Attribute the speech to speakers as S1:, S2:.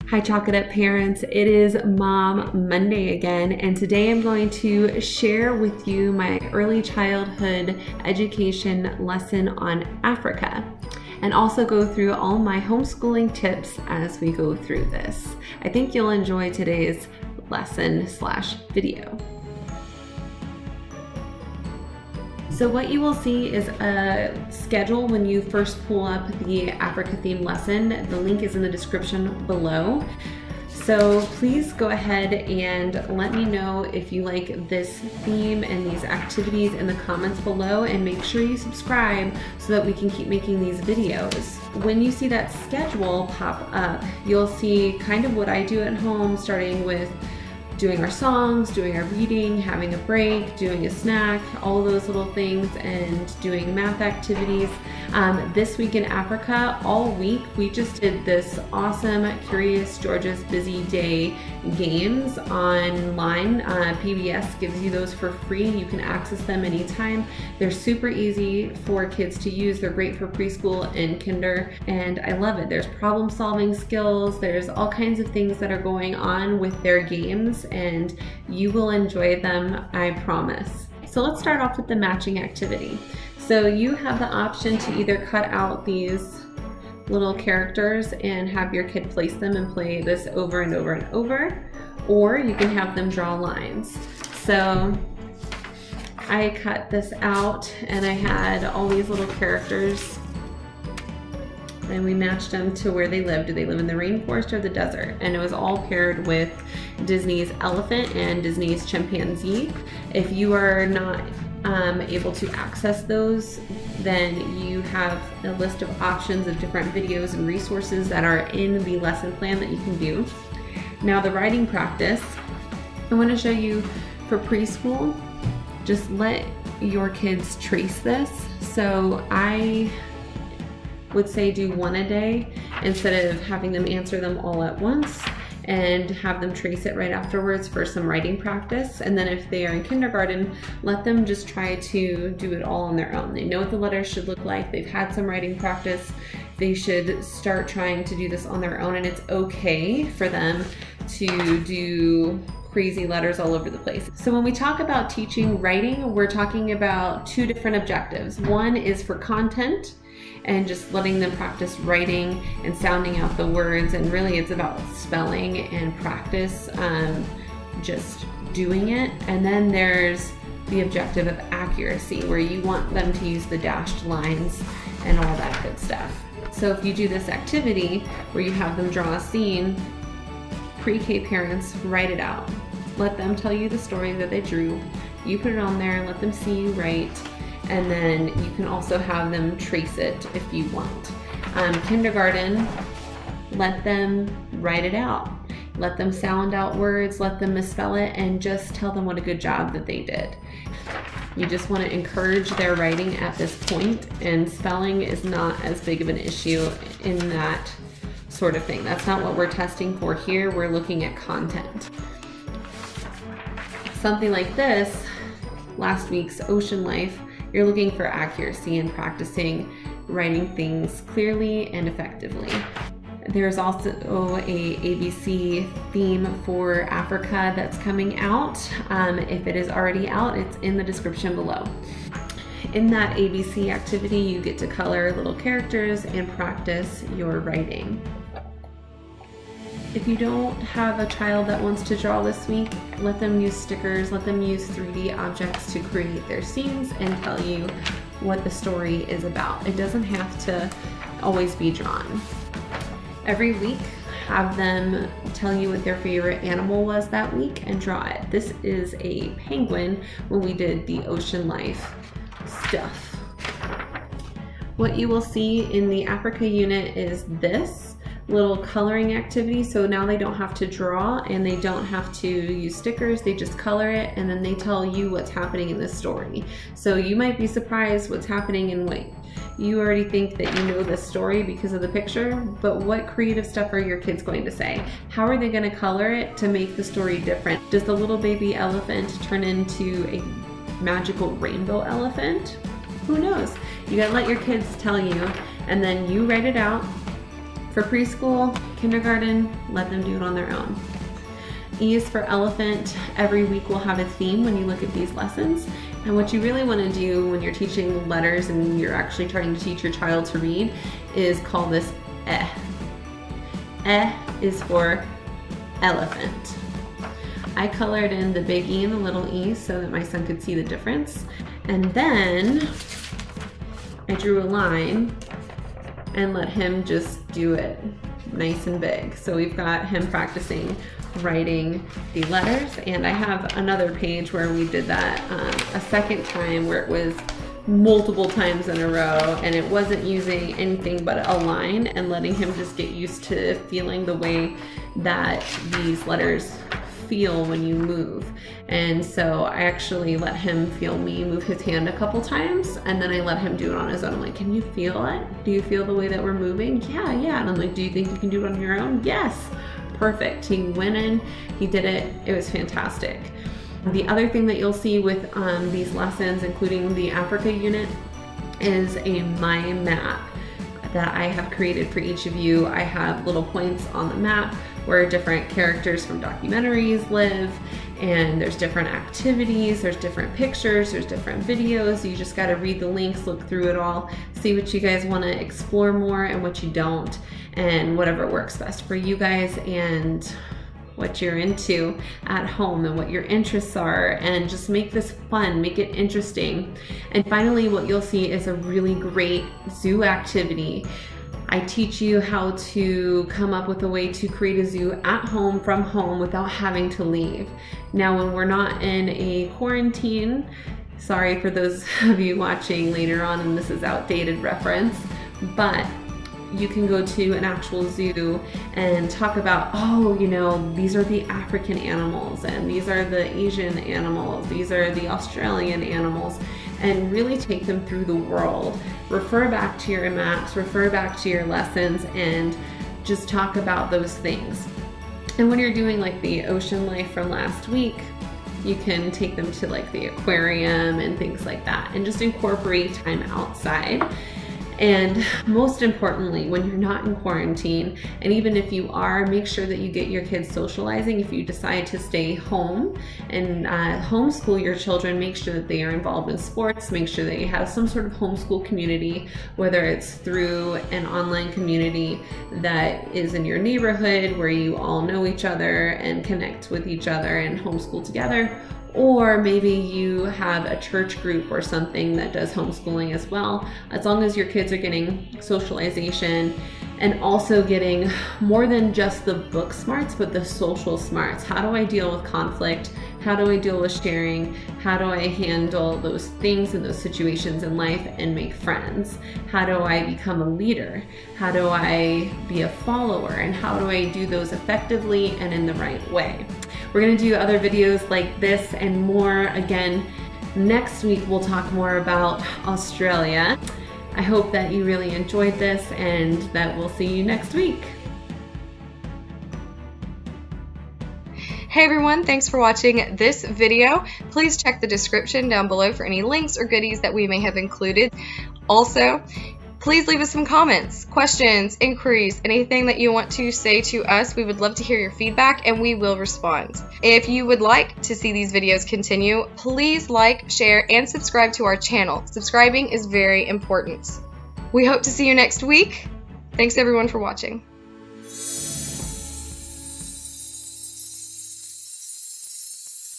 S1: Hi Chalk It Up parents, it is Mom Monday again, and today I'm going to share with you my early childhood education lesson on Africa and also go through all my homeschooling tips as we go through this. I think you'll enjoy today's lesson/video. So what you will see is a schedule when you first pull up the Africa theme lesson. The link is in the description below. So please go ahead and let me know if you like this theme and these activities in the comments below, and make sure you subscribe so that we can keep making these videos. When you see that schedule pop up, you'll see kind of what I do at home, starting with doing our songs, doing our reading, having a break, doing a snack, all those little things, and doing math activities. This week in Africa, all week, we just did this awesome Curious George's Busy Day games online. PBS gives you those for free. You can access them anytime. They're super easy for kids to use. They're great for preschool and kinder, and I love it. There's problem solving skills. There's all kinds of things that are going on with their games, and you will enjoy them, I promise. So let's start off with the matching activity. So you have the option to either cut out these little characters and have your kid place them and play this over and over and over, or you can have them draw lines. So I cut this out and I had all these little characters, and we matched them to where they live. Do they live in the rainforest or the desert? And it was all paired with Disney's elephant and Disney's chimpanzee. If you are not able to access those, then you have a list of options of different videos and resources that are in the lesson plan that you can do. Now the writing practice, I want to show you for preschool. Just let your kids trace this. So I would say do one a day instead of having them answer them all at once, and have them trace it right afterwards for some writing practice. And then if they are in kindergarten, let them just try to do it all on their own. They know what the letters should look like. They've had some writing practice. They should start trying to do this on their own, and it's okay for them to do crazy letters all over the place. So when we talk about teaching writing, we're talking about two different objectives. One is for content, and just letting them practice writing and sounding out the words, and really it's about spelling and practice, just doing it. And then there's the objective of accuracy, where you want them to use the dashed lines and all that good stuff. So if you do this activity where you have them draw a scene, pre-K parents, write it out. Let them tell you the story that they drew. You put it on there and let them see you write. And then you can also have them trace it if you want. Kindergarten, let them write it out. Let them sound out words, let them misspell it, and just tell them what a good job that they did. You just want to encourage their writing at this point, and spelling is not as big of an issue in that sort of thing. That's not what we're testing for here. We're looking at content. Something like this, last week's Ocean Life, you're looking for accuracy and practicing writing things clearly and effectively. There's also a ABC theme for Africa that's coming out. If it is already out, it's in the description below. In that ABC activity, you get to color little characters and practice your writing. If you don't have a child that wants to draw this week, let them use stickers, let them use 3D objects to create their scenes and tell you what the story is about. It doesn't have to always be drawn. Every week, have them tell you what their favorite animal was that week and draw it. This is a penguin when we did the Ocean Life stuff. What you will see in the Africa unit is this little coloring activity. So now they don't have to draw and they don't have to use stickers. They just color it, and then they tell you what's happening in the story. So you might be surprised what's happening in what you already think that you know the story because of the picture, but what creative stuff are your kids going to say? How are they going to color it to make the story different? Does the little baby elephant turn into a magical rainbow elephant? Who knows? You gotta let your kids tell you, and then you write it out. For preschool, kindergarten, let them do it on their own. E is for elephant. Every week we'll have a theme when you look at these lessons. And what you really want to do when you're teaching letters and you're actually trying to teach your child to read is call this eh. Eh is for elephant. I colored in the big E and the little e so that my son could see the difference. And then I drew a line and let him just do it nice and big. So we've got him practicing writing the letters, and I have another page where we did that a second time where it was multiple times in a row, and it wasn't using anything but a line and letting him just get used to feeling the way that these letters feel when you move. And so I actually let him feel me move his hand a couple times, and then I let him do it on his own. I'm like, can you feel it? Do you feel the way that we're moving? Yeah. And I'm like, do you think you can do it on your own? Yes. Perfect. He went in, he did it. It was fantastic. The other thing that you'll see with these lessons, including the Africa unit, is a mind map that I have created for each of you. I have little points on the map where different characters from documentaries live, and there's different activities, there's different pictures, there's different videos. You just got to read the links, look through it all, see what you guys want to explore more and what you don't, and whatever works best for you guys and what you're into at home and what your interests are, and just make this fun, make it interesting. And finally, what you'll see is a really great zoo activity. I teach you how to come up with a way to create a zoo at home from home without having to leave. Now, when we're not in a quarantine, sorry for those of you watching later on and this is outdated reference, but you can go to an actual zoo and talk about, oh, you know, these are the African animals and these are the Asian animals, these are the Australian animals, and really take them through the world. Refer back to your maps, refer back to your lessons, and just talk about those things. And when you're doing like the ocean life from last week, you can take them to like the aquarium and things like that, and just incorporate time outside. And most importantly, when you're not in quarantine, and even if you are, make sure that you get your kids socializing. If you decide to stay home and homeschool your children, make sure that they are involved in sports, make sure that you have some sort of homeschool community, whether it's through an online community that is in your neighborhood where you all know each other and connect with each other and homeschool together, or maybe you have a church group or something that does homeschooling as well. As long as your kids are getting socialization and also getting more than just the book smarts, but the social smarts. How do I deal with conflict? How do I deal with sharing? How do I handle those things and those situations in life and make friends? How do I become a leader? How do I be a follower? And how do I do those effectively and in the right way? We're going to do other videos like this and more. Again, next week we'll talk more about Australia. I hope that you really enjoyed this and that we'll see you next week.
S2: Hey everyone, thanks for watching this video. Please check the description down below for any links or goodies that we may have included. Also, please leave us some comments, questions, inquiries, anything that you want to say to us. We would love to hear your feedback and we will respond. If you would like to see these videos continue, please like, share, and subscribe to our channel. Subscribing is very important. We hope to see you next week. Thanks everyone for watching.